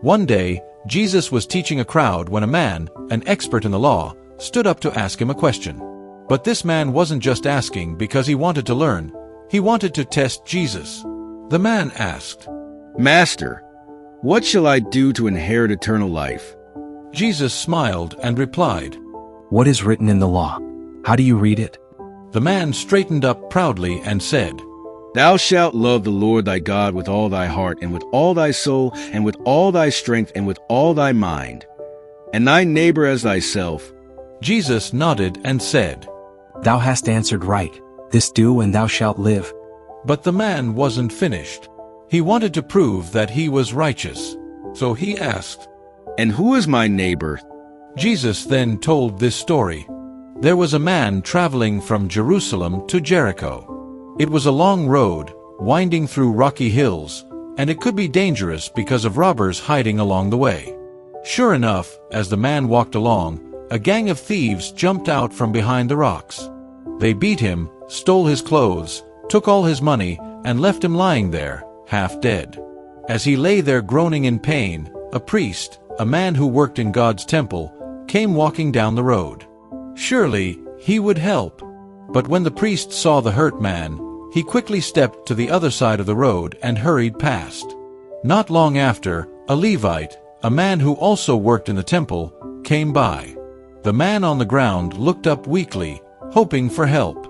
One day, Jesus was teaching a crowd when a man, an expert in the law, stood up to ask him a question. But this man wasn't just asking because he wanted to learn. He wanted to test Jesus. The man asked, "Master, what shall I do to inherit eternal life?" Jesus smiled and replied, "What is written in the law? How do you read it?" The man straightened up proudly and said, "Thou shalt love the Lord thy God with all thy heart, and with all thy soul, and with all thy strength, and with all thy mind, and thy neighbor as thyself." Jesus nodded and said, "Thou hast answered right. This do, and thou shalt live." But the man wasn't finished. He wanted to prove that he was righteous. So he asked, "And who is my neighbor?" Jesus then told this story. There was a man traveling from Jerusalem to Jericho. It was a long road, winding through rocky hills, and it could be dangerous because of robbers hiding along the way. Sure enough, as the man walked along, a gang of thieves jumped out from behind the rocks. They beat him, stole his clothes, took all his money, and left him lying there, half dead. As he lay there groaning in pain, a priest, a man who worked in God's temple, came walking down the road. Surely, he would help. But when the priest saw the hurt man, he quickly stepped to the other side of the road and hurried past. Not long after, a Levite, a man who also worked in the temple, came by. The man on the ground looked up weakly, hoping for help.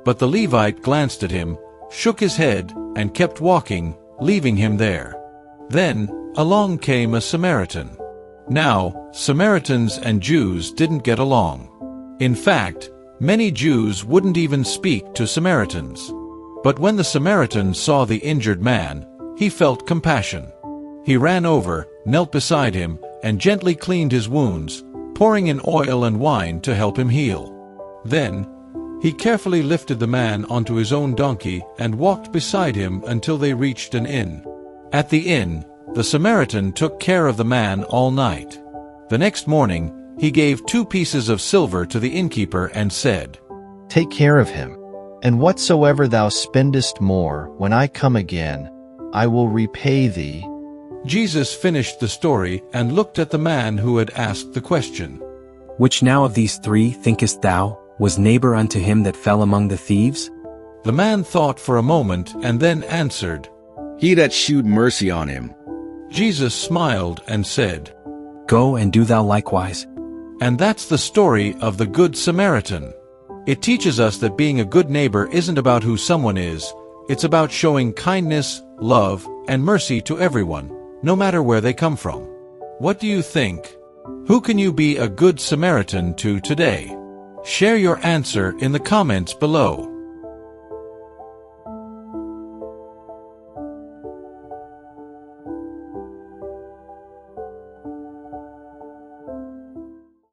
But the Levite glanced at him, shook his head, and kept walking, leaving him there. Then, along came a Samaritan. Now, Samaritans and Jews didn't get along. In fact, many Jews wouldn't even speak to Samaritans. But when the Samaritan saw the injured man, he felt compassion. He ran over, knelt beside him, and gently cleaned his wounds, pouring in oil and wine to help him heal. Then, he carefully lifted the man onto his own donkey and walked beside him until they reached an inn. At the inn, the Samaritan took care of the man all night. The next morning, he gave 2 pieces of silver to the innkeeper and said, "Take care of him, and whatsoever thou spendest more, when I come again, I will repay thee." Jesus finished the story and looked at the man who had asked the question. "Which now of these 3, thinkest thou, was neighbor unto him that fell among the thieves?" The man thought for a moment and then answered, "He that shewed mercy on him." Jesus smiled and said, "Go and do thou likewise." And that's the story of the Good Samaritan. It teaches us that being a good neighbor isn't about who someone is, it's about showing kindness, love, and mercy to everyone, no matter where they come from. What do you think? Who can you be a good Samaritan to today? Share your answer in the comments below.